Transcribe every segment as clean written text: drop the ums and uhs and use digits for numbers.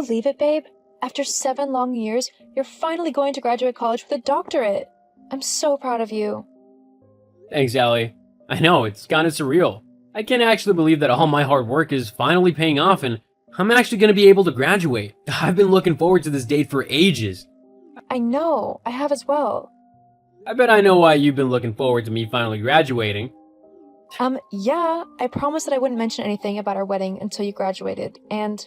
believe it, babe? After 7 long years, you're finally going to graduate college with a doctorate. I'm so proud of you. Thanks, Allie. I know, it's kinda surreal. I can't actually believe that all my hard work is finally paying off and I'm actually gonna be able to graduate. I've been looking forward to this date for ages. I know, I have as well. I bet I know why you've been looking forward to me finally graduating. Yeah, I promised that I wouldn't mention anything about our wedding until you graduated, and,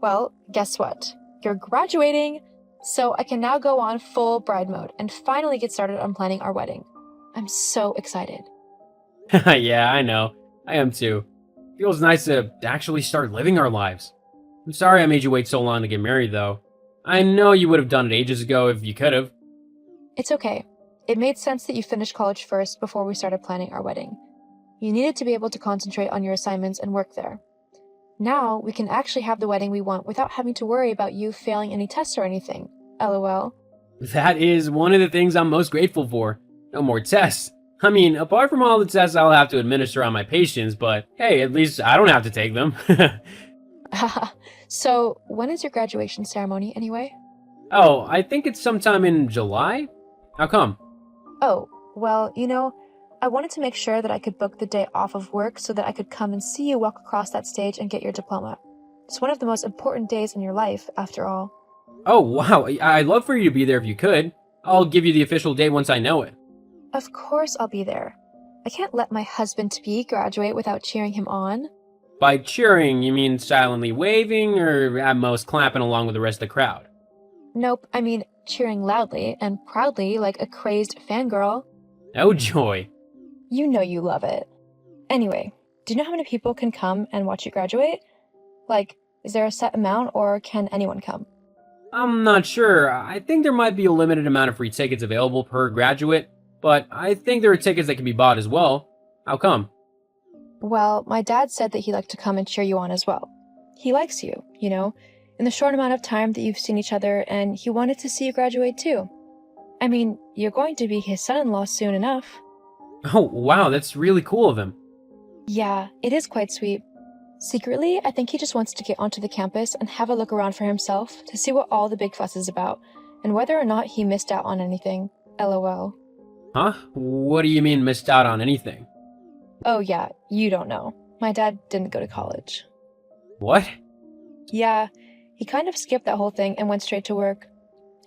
well, guess what? You're graduating, so I can now go on full bride mode and finally get started on planning our wedding. I'm so excited. Yeah, I know. I am too. Feels nice to actually start living our lives. I'm sorry I made you wait so long to get married, though. I know you would have done it ages ago if you could have. It's okay. It made sense that you finished college first before we started planning our wedding. You needed to be able to concentrate on your assignments and work there. Now, we can actually have the wedding we want without having to worry about you failing any tests or anything. LOL. That is one of the things I'm most grateful for. No more tests. I mean, apart from all the tests I'll have to administer on my patients, but hey, at least I don't have to take them. So, when is your graduation ceremony anyway? Oh, I think it's sometime in July? How come? Oh, well, I wanted to make sure that I could book the day off of work so that I could come and see you walk across that stage and get your diploma. It's one of the most important days in your life, after all. Oh, wow. I'd love for you to be there if you could. I'll give you the official date once I know it. Of course I'll be there. I can't let my husband-to-be graduate without cheering him on. By cheering, you mean silently waving or at most clapping along with the rest of the crowd? Nope, I mean cheering loudly and proudly like a crazed fangirl. Oh, joy. You know you love it. Anyway, do you know how many people can come and watch you graduate? Like, is there a set amount or can anyone come? I'm not sure. I think there might be a limited amount of free tickets available per graduate, but I think there are tickets that can be bought as well. How come? Well, my dad said that he'd like to come and cheer you on as well. He likes you, in the short amount of time that you've seen each other, and he wanted to see you graduate too. I mean, you're going to be his son-in-law soon enough. Oh, wow, that's really cool of him. Yeah, it is quite sweet. Secretly, I think he just wants to get onto the campus and have a look around for himself to see what all the big fuss is about, and whether or not he missed out on anything. LOL. Huh? What do you mean missed out on anything? Oh yeah, you don't know. My dad didn't go to college. What? Yeah, he kind of skipped that whole thing and went straight to work.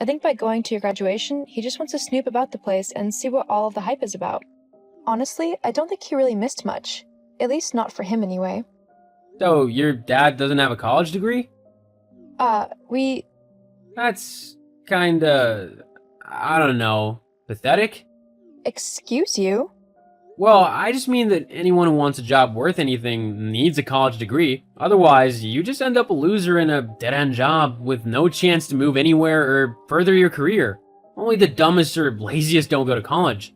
I think by going to your graduation, he just wants to snoop about the place and see what all of the hype is about. Honestly, I don't think he really missed much. At least not for him anyway. So, your dad doesn't have a college degree? We... That's kinda... I don't know. Pathetic? Excuse you? Well, I just mean that anyone who wants a job worth anything needs a college degree. Otherwise, you just end up a loser in a dead-end job with no chance to move anywhere or further your career. Only the dumbest or laziest don't go to college.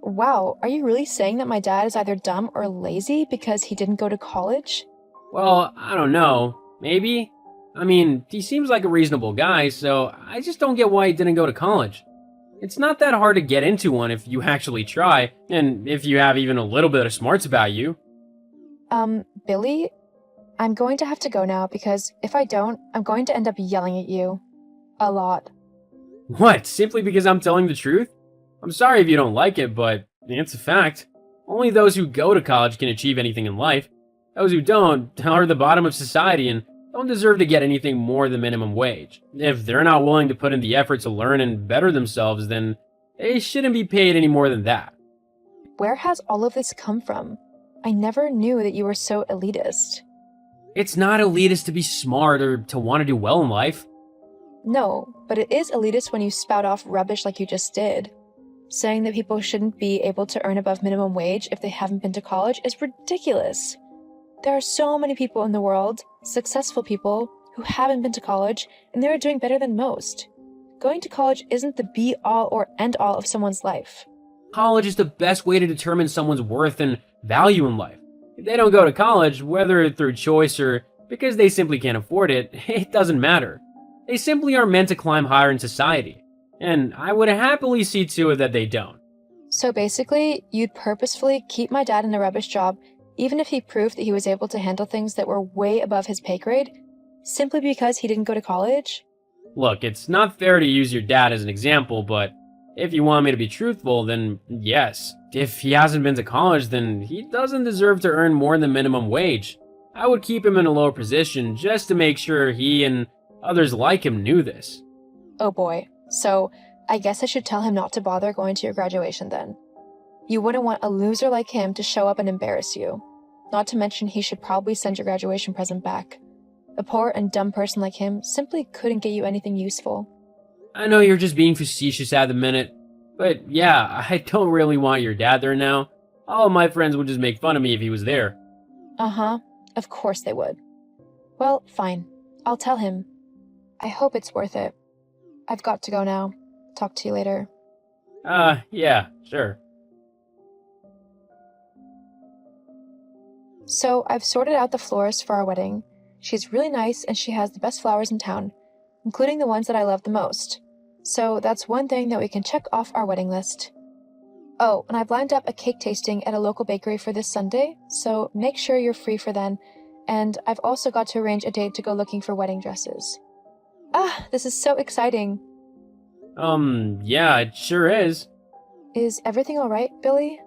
Wow, are you really saying that my dad is either dumb or lazy because he didn't go to college? Well, I don't know. Maybe? I mean, he seems like a reasonable guy, so I just don't get why he didn't go to college. It's not that hard to get into one if you actually try, and if you have even a little bit of smarts about you. Billy? I'm going to have to go now because if I don't, I'm going to end up yelling at you. A lot. What, simply because I'm telling the truth? I'm sorry if you don't like it, but it's a fact. Only those who go to college can achieve anything in life. Those who don't are the bottom of society and don't deserve to get anything more than minimum wage. If they're not willing to put in the effort to learn and better themselves, then they shouldn't be paid any more than that. Where has all of this come from? I never knew that you were so elitist. It's not elitist to be smart or to want to do well in life. No, but it is elitist when you spout off rubbish like you just did. Saying that people shouldn't be able to earn above minimum wage if they haven't been to college is ridiculous. There are so many people in the world, successful people, who haven't been to college, and they're doing better than most. Going to college isn't the be-all or end-all of someone's life. College is the best way to determine someone's worth and value in life. If they don't go to college, whether through choice or because they simply can't afford it, it doesn't matter. They simply are meant to climb higher in society, and I would happily see to it that they don't. So basically, you'd purposefully keep my dad in a rubbish job even if he proved that he was able to handle things that were way above his pay grade, Simply because he didn't go to college? Look, it's not fair to use your dad as an example, but if you want me to be truthful, then yes. If he hasn't been to college, then he doesn't deserve to earn more than minimum wage. I would keep him in a lower position just to make sure he and others like him knew this. Oh boy. So, I guess I should tell him not to bother going to your graduation then. You wouldn't want a loser like him to show up and embarrass you. Not to mention he should probably send your graduation present back. A poor and dumb person like him simply couldn't get you anything useful. I know you're just being facetious at the minute, but yeah, I don't really want your dad there now. All of my friends would just make fun of me if he was there. Uh-huh. Of course they would. Well, fine. I'll tell him. I hope it's worth it. I've got to go now. Talk to you later. Yeah, sure. So, I've sorted out the florist for our wedding. She's really nice and she has the best flowers in town, including the ones that I love the most. So, that's one thing that we can check off our wedding list. Oh, and I've lined up a cake tasting at a local bakery for this Sunday, so make sure you're free for then. And I've also got to arrange a date to go looking for wedding dresses. Ah, this is so exciting. Yeah, it sure is. Is everything alright, Billy?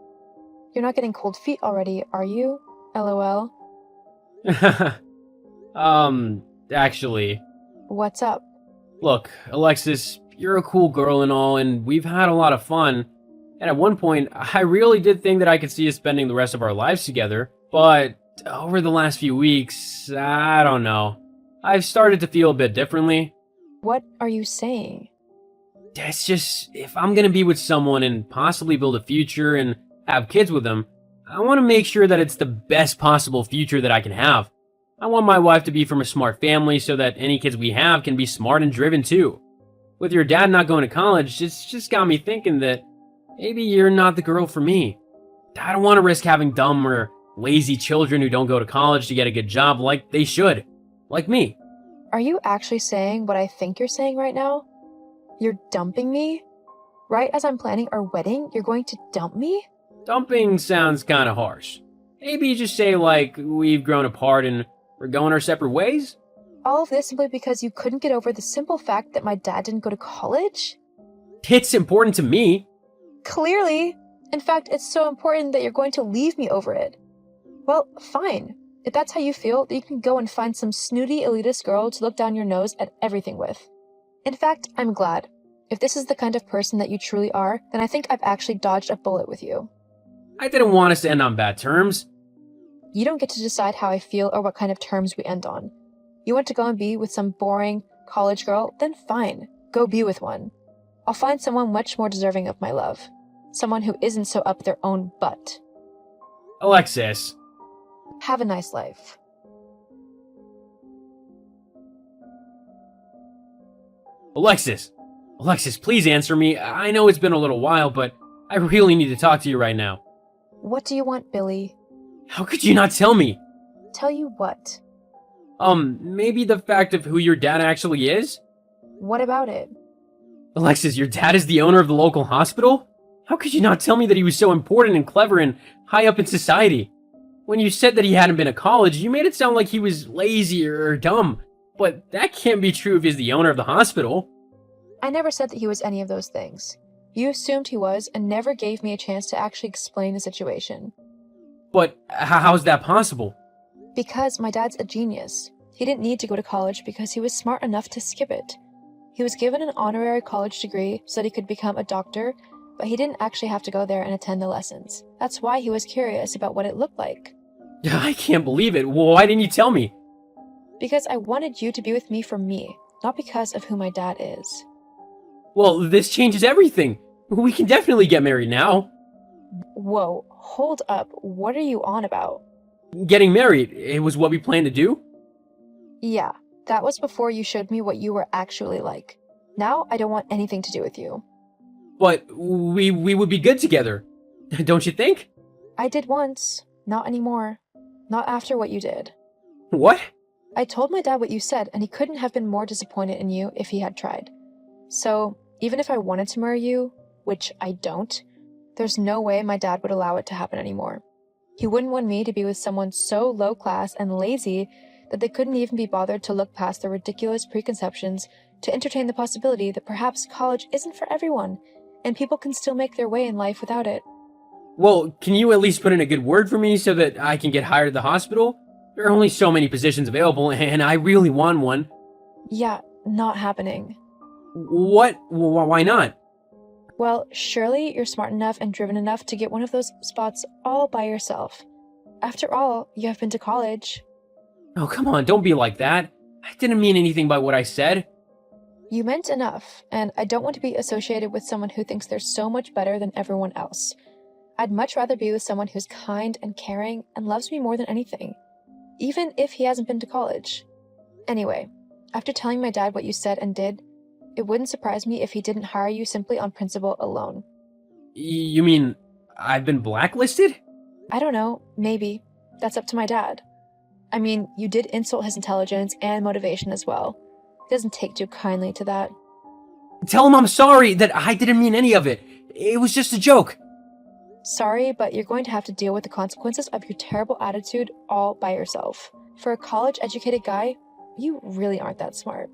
You're not getting cold feet already, are you? LOL. Actually. What's up? Look, Alexis, you're a cool girl and all, and we've had a lot of fun. And at one point, I really did think that I could see us spending the rest of our lives together. But over the last few weeks, I don't know. I've started to feel a bit differently. What are you saying? It's just, if I'm gonna be with someone and possibly build a future and have kids with them, I want to make sure that it's the best possible future that I can have. I want my wife to be from a smart family so that any kids we have can be smart and driven too. With your dad not going to college, it's just got me thinking that maybe you're not the girl for me. I don't want to risk having dumb or lazy children who don't go to college to get a good job like they should. Like me. Are you actually saying what I think you're saying right now? You're dumping me? Right as I'm planning our wedding, you're going to dump me? Dumping sounds kind of harsh. Maybe you just say like, we've grown apart and we're going our separate ways? All of this simply because you couldn't get over the simple fact that my dad didn't go to college? It's important to me. Clearly. In fact, it's so important that you're going to leave me over it. Well, fine. If that's how you feel, then you can go and find some snooty elitist girl to look down your nose at everything with. In fact, I'm glad. If this is the kind of person that you truly are, then I think I've actually dodged a bullet with you. I didn't want us to end on bad terms. You don't get to decide how I feel or what kind of terms we end on. You want to go and be with some boring college girl? Then fine. Go be with one. I'll find someone much more deserving of my love. Someone who isn't so up their own butt. Alexis. Have a nice life. Alexis, please answer me. I know it's been a little while, but I really need to talk to you right now. What do you want, Billy? How could you not tell me? Tell you what? Maybe the fact of who your dad actually is? What about it? Alexis, your dad is the owner of the local hospital? How could you not tell me that he was so important and clever and high up in society? When you said that he hadn't been to college, you made it sound like he was lazy or dumb. But that can't be true if he's the owner of the hospital. I never said that he was any of those things. You assumed he was and never gave me a chance to actually explain the situation. But how's that possible? Because my dad's a genius. He didn't need to go to college because he was smart enough to skip it. He was given an honorary college degree so that he could become a doctor, but he didn't actually have to go there and attend the lessons. That's why he was curious about what it looked like. I can't believe it. Why didn't you tell me? Because I wanted you to be with me for me, not because of who my dad is. Well, this changes everything. We can definitely get married now. Whoa, hold up. What are you on about? Getting married, it was what we planned to do? Yeah, that was before you showed me what you were actually like. Now I don't want anything to do with you. But we would be good together. Don't you think? I did once. Not anymore. Not after what you did. What? I told my dad what you said, and he couldn't have been more disappointed in you if he had tried. So, even if I wanted to marry you, which I don't, there's no way my dad would allow it to happen anymore. He wouldn't want me to be with someone so low class and lazy that they couldn't even be bothered to look past their ridiculous preconceptions to entertain the possibility that perhaps college isn't for everyone, and people can still make their way in life without it. Well, can you at least put in a good word for me so that I can get hired at the hospital? There are only so many positions available, and I really want one. Yeah, not happening. What? Why not? Well, surely you're smart enough and driven enough to get one of those spots all by yourself. After all, you have been to college. Oh, come on, don't be like that. I didn't mean anything by what I said. You meant enough, and I don't want to be associated with someone who thinks they're so much better than everyone else. I'd much rather be with someone who's kind and caring and loves me more than anything, even if he hasn't been to college. Anyway, after telling my dad what you said and did, it wouldn't surprise me if he didn't hire you simply on principle alone. You mean I've been blacklisted? I don't know, maybe. That's up to my dad. I mean, you did insult his intelligence and motivation as well. He doesn't take too kindly to that. Tell him I'm sorry, that I didn't mean any of it. It was just a joke. Sorry, but you're going to have to deal with the consequences of your terrible attitude all by yourself. For a college-educated guy, you really aren't that smart.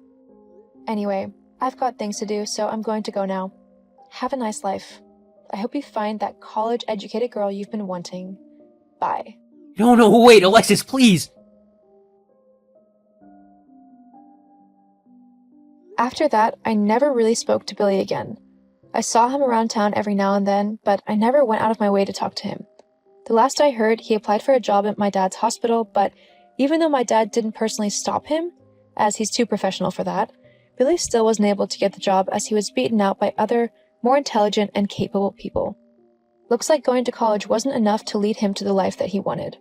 Anyway, I've got things to do, so I'm going to go now. Have a nice life. I hope you find that college-educated girl you've been wanting. Bye. No, wait, Alexis, please. After that, I never really spoke to Billy again. I saw him around town every now and then, but I never went out of my way to talk to him. The last I heard, he applied for a job at my dad's hospital, but even though my dad didn't personally stop him, as he's too professional for that, Billy still wasn't able to get the job as he was beaten out by other, more intelligent and capable people. Looks like going to college wasn't enough to lead him to the life that he wanted.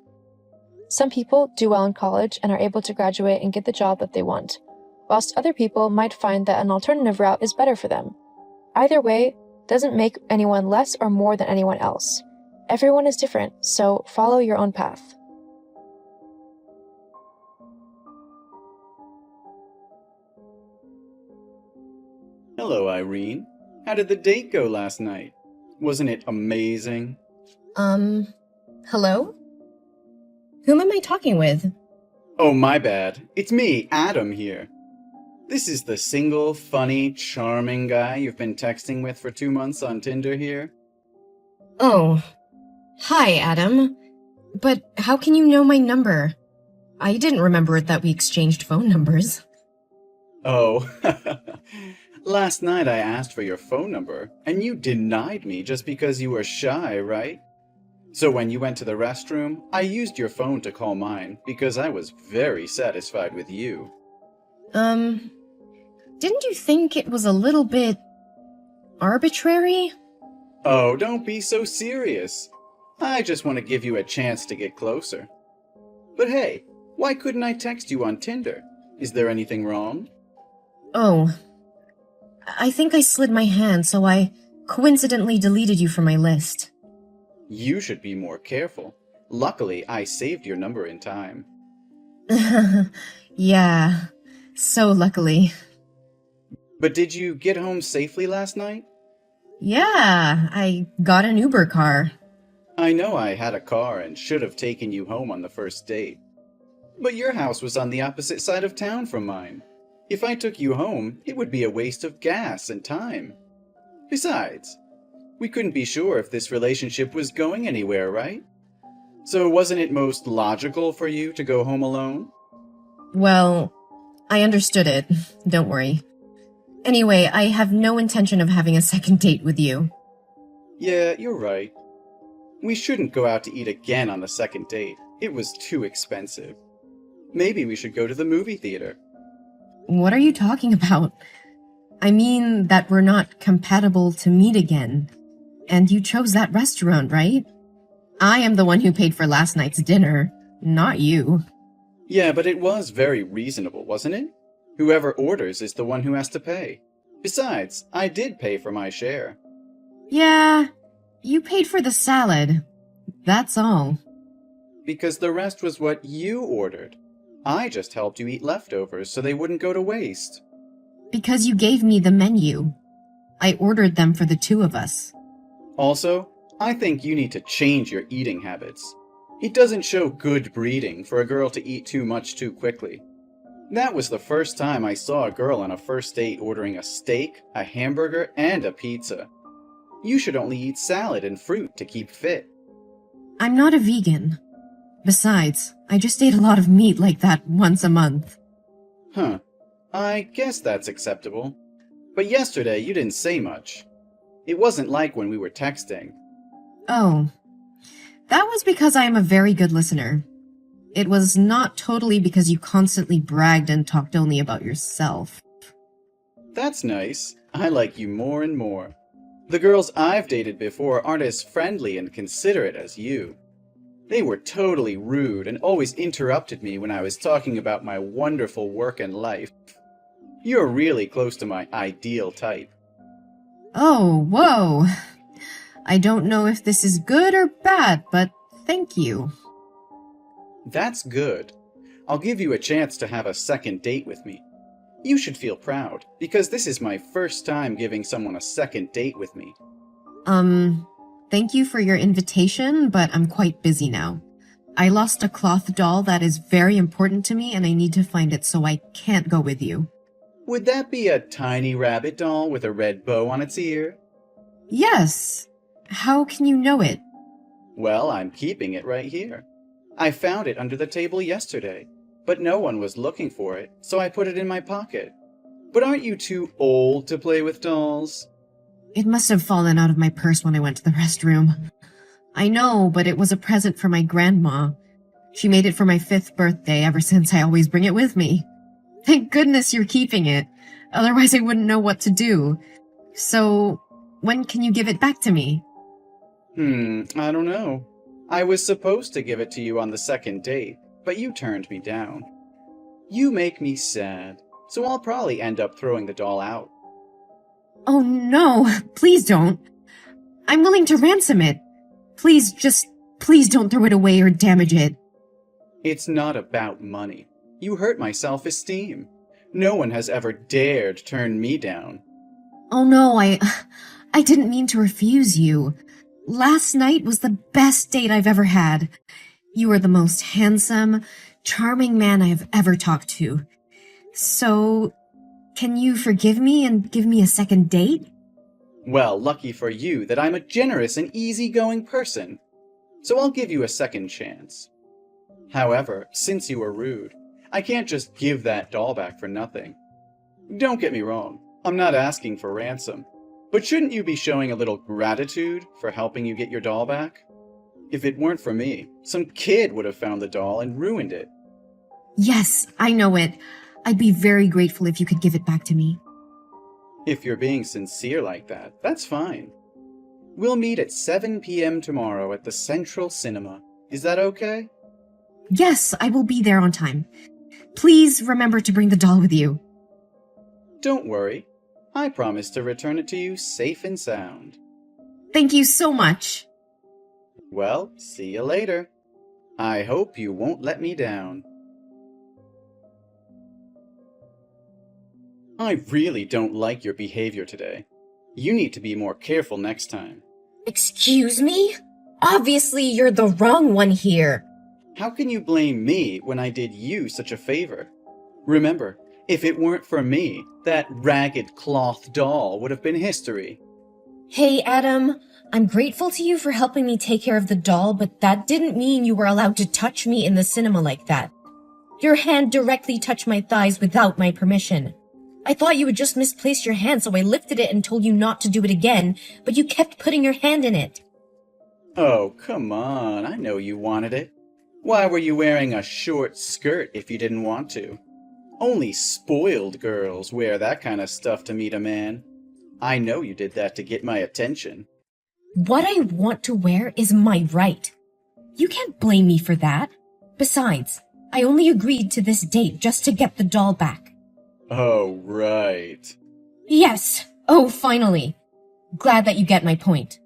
Some people do well in college and are able to graduate and get the job that they want, whilst other people might find that an alternative route is better for them. Either way doesn't make anyone less or more than anyone else. Everyone is different, so follow your own path. Hello, Irene. How did the date go last night? Wasn't it amazing? Hello? Whom am I talking with? Oh, my bad. It's me, Adam, here. This is the single, funny, charming guy you've been texting with for 2 months on Tinder here. Oh. Hi, Adam. But how can you know my number? I didn't remember that we exchanged phone numbers. Oh. Last night I asked for your phone number, and you denied me just because you were shy, right? So when you went to the restroom, I used your phone to call mine because I was very satisfied with you. Didn't you think it was a little bit arbitrary? Oh, don't be so serious. I just want to give you a chance to get closer. But hey, why couldn't I text you on Tinder? Is there anything wrong? Oh. I think I slid my hand, so I coincidentally deleted you from my list. You should be more careful. Luckily, I saved your number in time. Yeah, so luckily. But did you get home safely last night? Yeah, I got an Uber car. I know I had a car and should have taken you home on the first date. But your house was on the opposite side of town from mine. If I took you home, it would be a waste of gas and time. Besides, we couldn't be sure if this relationship was going anywhere, right? So wasn't it most logical for you to go home alone? Well, I understood it. Don't worry. Anyway, I have no intention of having a second date with you. Yeah, you're right. We shouldn't go out to eat again on the second date. It was too expensive. Maybe we should go to the movie theater. What are you talking about? I mean that we're not compatible to meet again. And you chose that restaurant, right? I am the one who paid for last night's dinner, not you. Yeah, but it was very reasonable, wasn't it? Whoever orders is the one who has to pay. Besides, I did pay for my share. Yeah, you paid for the salad. That's all. Because the rest was what you ordered. I just helped you eat leftovers so they wouldn't go to waste. Because you gave me the menu. I ordered them for the two of us. Also, I think you need to change your eating habits. It doesn't show good breeding for a girl to eat too much too quickly. That was the first time I saw a girl on a first date ordering a steak, a hamburger, and a pizza. You should only eat salad and fruit to keep fit. I'm not a vegan. Besides, I just ate a lot of meat like that once a month. Huh. I guess that's acceptable. But yesterday you didn't say much. It wasn't like when we were texting. Oh, that was because I am a very good listener. It was not totally because you constantly bragged and talked only about yourself. That's nice. I like you more and more. The girls I've dated before aren't as friendly and considerate as you. They were totally rude and always interrupted me when I was talking about my wonderful work and life. You're really close to my ideal type. Oh, whoa. I don't know if this is good or bad, but thank you. That's good. I'll give you a chance to have a second date with me. You should feel proud, because this is my first time giving someone a second date with me. Thank you for your invitation, but I'm quite busy now. I lost a cloth doll that is very important to me and I need to find it, so I can't go with you. Would that be a tiny rabbit doll with a red bow on its ear? Yes. How can you know it? Well, I'm keeping it right here. I found it under the table yesterday, but no one was looking for it, so I put it in my pocket. But aren't you too old to play with dolls? It must have fallen out of my purse when I went to the restroom. I know, but it was a present for my grandma. She made it for my 5th birthday. Ever since, I always bring it with me. Thank goodness you're keeping it. Otherwise, I wouldn't know what to do. So, when can you give it back to me? I don't know. I was supposed to give it to you on the second date, but you turned me down. You make me sad, so I'll probably end up throwing the doll out. Oh no, please don't. I'm willing to ransom it. Please don't throw it away or damage it. It's not about money. You hurt my self-esteem. No one has ever dared turn me down. Oh no, I didn't mean to refuse you. Last night was the best date I've ever had. You are the most handsome, charming man I have ever talked to. So, can you forgive me and give me a second date? Well, lucky for you that I'm a generous and easygoing person. So I'll give you a second chance. However, since you were rude, I can't just give that doll back for nothing. Don't get me wrong, I'm not asking for ransom. But shouldn't you be showing a little gratitude for helping you get your doll back? If it weren't for me, some kid would have found the doll and ruined it. Yes, I know it. I'd be very grateful if you could give it back to me. If you're being sincere like that, that's fine. We'll meet at 7 p.m. tomorrow at the Central Cinema. Is that okay? Yes, I will be there on time. Please remember to bring the doll with you. Don't worry. I promise to return it to you safe and sound. Thank you so much. Well, see you later. I hope you won't let me down. I really don't like your behavior today. You need to be more careful next time. Excuse me? Obviously, you're the wrong one here. How can you blame me when I did you such a favor? Remember, if it weren't for me, that ragged cloth doll would have been history. Hey, Adam. I'm grateful to you for helping me take care of the doll, but that didn't mean you were allowed to touch me in the cinema like that. Your hand directly touched my thighs without my permission. I thought you had just misplaced your hand, so I lifted it and told you not to do it again, but you kept putting your hand in it. Oh, come on. I know you wanted it. Why were you wearing a short skirt if you didn't want to? Only spoiled girls wear that kind of stuff to meet a man. I know you did that to get my attention. What I want to wear is my right. You can't blame me for that. Besides, I only agreed to this date just to get the doll back. Oh, right. Yes. Oh, finally. Glad that you get my point.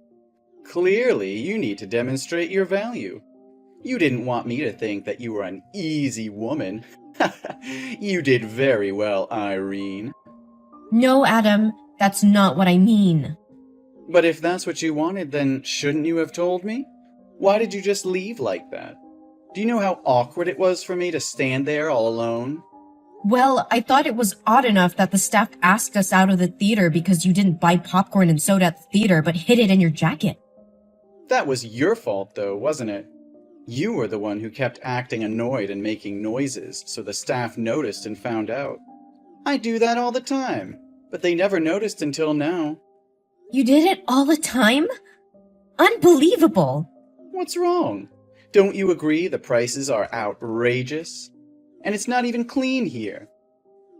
Clearly, you need to demonstrate your value. You didn't want me to think that you were an easy woman. You did very well, Irene. No, Adam, that's not what I mean. But if that's what you wanted, then shouldn't you have told me? Why did you just leave like that? Do you know how awkward it was for me to stand there all alone? Well, I thought it was odd enough that the staff asked us out of the theater because you didn't buy popcorn and soda at the theater but hid it in your jacket. That was your fault, though, wasn't it? You were the one who kept acting annoyed and making noises, so the staff noticed and found out. I do that all the time, but they never noticed until now. You did it all the time? Unbelievable! What's wrong? Don't you agree the prices are outrageous? And it's not even clean here.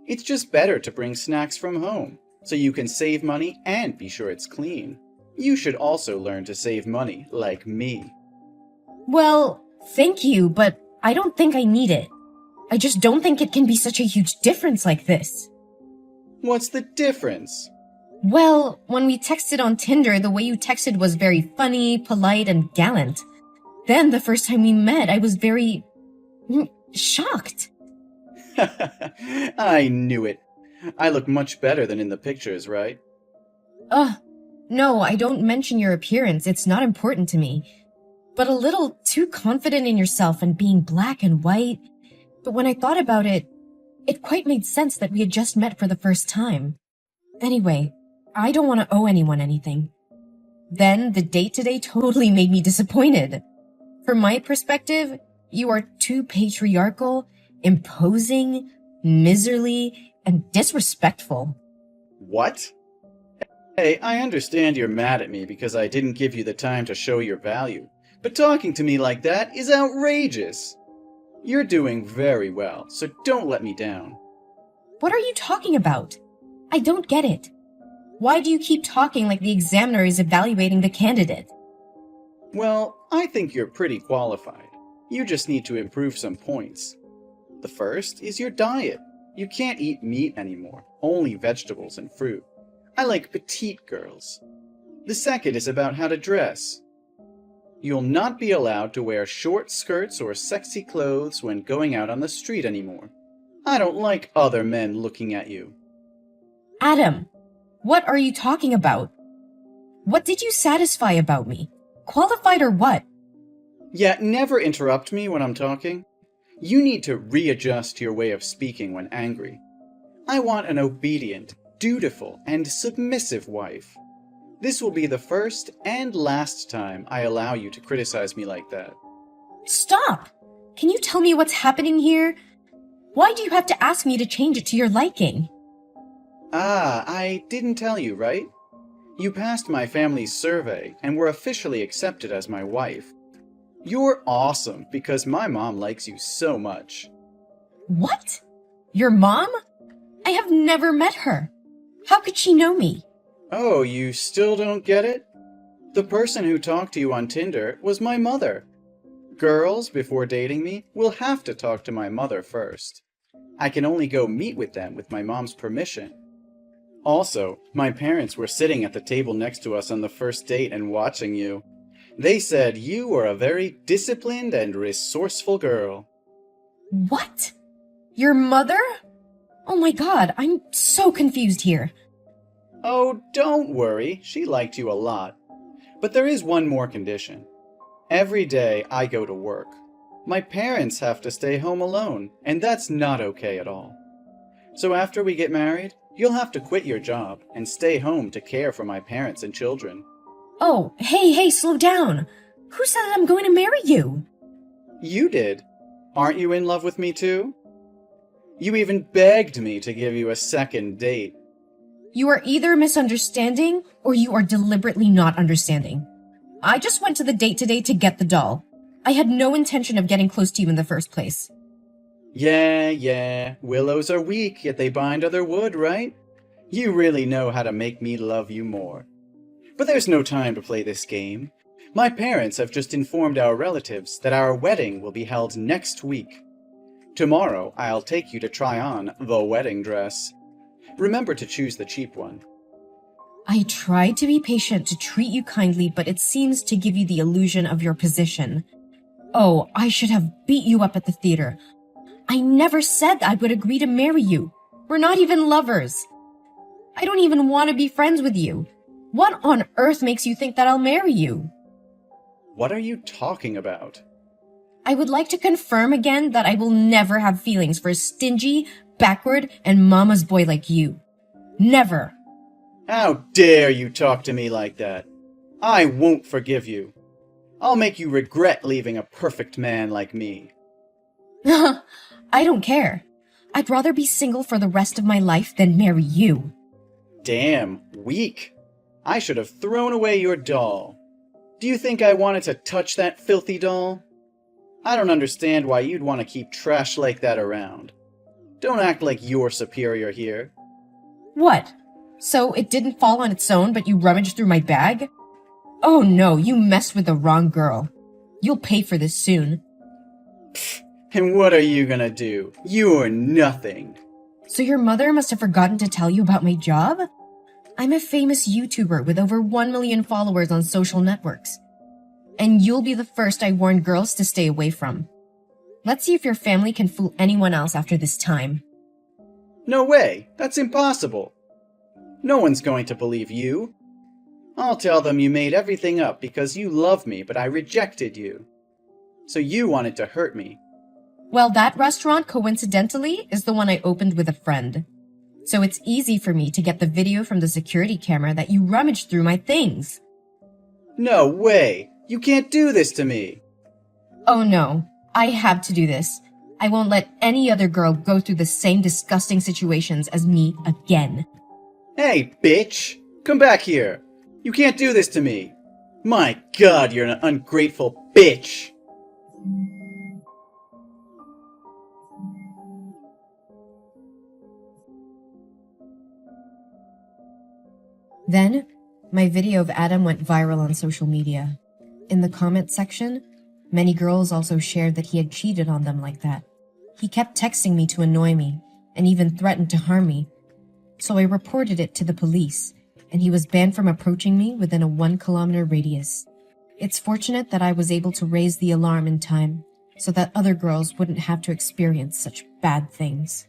It's just better to bring snacks from home, so you can save money and be sure it's clean. You should also learn to save money, like me. Well, thank you, but I don't think I need it. I just don't think it can be such a huge difference like this. What's the difference? Well, when we texted on Tinder, the way you texted was very funny, polite, and gallant. Then, the first time we met, I was very... shocked. I knew it. I look much better than in the pictures, right? No, I don't mention your appearance. It's not important to me. But a little too confident in yourself and being black and white. But when I thought about it, it quite made sense that we had just met for the first time. Anyway, I don't want to owe anyone anything. Then, the date today totally made me disappointed. From my perspective, you are too patriarchal, imposing, miserly, and disrespectful. What? Hey, I understand you're mad at me because I didn't give you the time to show your value, but talking to me like that is outrageous. You're doing very well, so don't let me down. What are you talking about? I don't get it. Why do you keep talking like the examiner is evaluating the candidate? Well, I think you're pretty qualified. You just need to improve some points. The first is your diet. You can't eat meat anymore, only vegetables and fruit. I like petite girls. The second is about how to dress. You'll not be allowed to wear short skirts or sexy clothes when going out on the street anymore. I don't like other men looking at you. Adam, what are you talking about? What did you satisfy about me? Qualified or what? Yeah, never interrupt me when I'm talking. You need to readjust your way of speaking when angry. I want an obedient, dutiful, and submissive wife. This will be the first and last time I allow you to criticize me like that. Stop! Can you tell me what's happening here? Why do you have to ask me to change it to your liking? I didn't tell you, right? You passed my family's survey and were officially accepted as my wife. You're awesome because my mom likes you so much. What? Your mom? I have never met her. How could she know me? Oh, you still don't get it? The person who talked to you on Tinder was my mother. Girls, before dating me, will have to talk to my mother first. I can only go meet with them with my mom's permission. Also, my parents were sitting at the table next to us on the first date and watching you. They said you were a very disciplined and resourceful girl. What? Your mother? Oh my god, I'm so confused here. Oh, don't worry, she liked you a lot. But there is one more condition. Every day I go to work. My parents have to stay home alone, and that's not okay at all. So after we get married, you'll have to quit your job and stay home to care for my parents and children. Oh, hey, slow down. Who said that I'm going to marry you? You did. Aren't you in love with me too? You even begged me to give you a second date. You are either misunderstanding or you are deliberately not understanding. I just went to the date today to get the doll. I had no intention of getting close to you in the first place. Yeah, willows are weak, yet they bind other wood, right? You really know how to make me love you more. But there's no time to play this game. My parents have just informed our relatives that our wedding will be held next week. Tomorrow, I'll take you to try on the wedding dress. Remember to choose the cheap one. I tried to be patient to treat you kindly, but it seems to give you the illusion of your position. Oh, I should have beat you up at the theater. I never said I would agree to marry you. We're not even lovers. I don't even want to be friends with you. What on earth makes you think that I'll marry you? What are you talking about? I would like to confirm again that I will never have feelings for a stingy, backward, and mama's boy like you. Never. How dare you talk to me like that? I won't forgive you. I'll make you regret leaving a perfect man like me. I don't care. I'd rather be single for the rest of my life than marry you. Damn, weak. I should have thrown away your doll. Do you think I wanted to touch that filthy doll? I don't understand why you'd want to keep trash like that around. Don't act like you're superior here. What? So it didn't fall on its own, but you rummaged through my bag? Oh no, you messed with the wrong girl. You'll pay for this soon. And what are you gonna do? You're nothing. So your mother must have forgotten to tell you about my job? I'm a famous YouTuber with over 1 million followers on social networks. And you'll be the first I warn girls to stay away from. Let's see if your family can fool anyone else after this time. No way, that's impossible. No one's going to believe you. I'll tell them you made everything up because you love me, but I rejected you. So you wanted to hurt me. Well, that restaurant, coincidentally, is the one I opened with a friend. So it's easy for me to get the video from the security camera that you rummaged through my things. No way! You can't do this to me! Oh no, I have to do this. I won't let any other girl go through the same disgusting situations as me again. Hey, bitch! Come back here! You can't do this to me! My God, you're an ungrateful bitch! Then, my video of Adam went viral on social media. In the comment section, many girls also shared that he had cheated on them like that. He kept texting me to annoy me, and even threatened to harm me. So I reported it to the police, and he was banned from approaching me within a 1-kilometer radius. It's fortunate that I was able to raise the alarm in time, so that other girls wouldn't have to experience such bad things.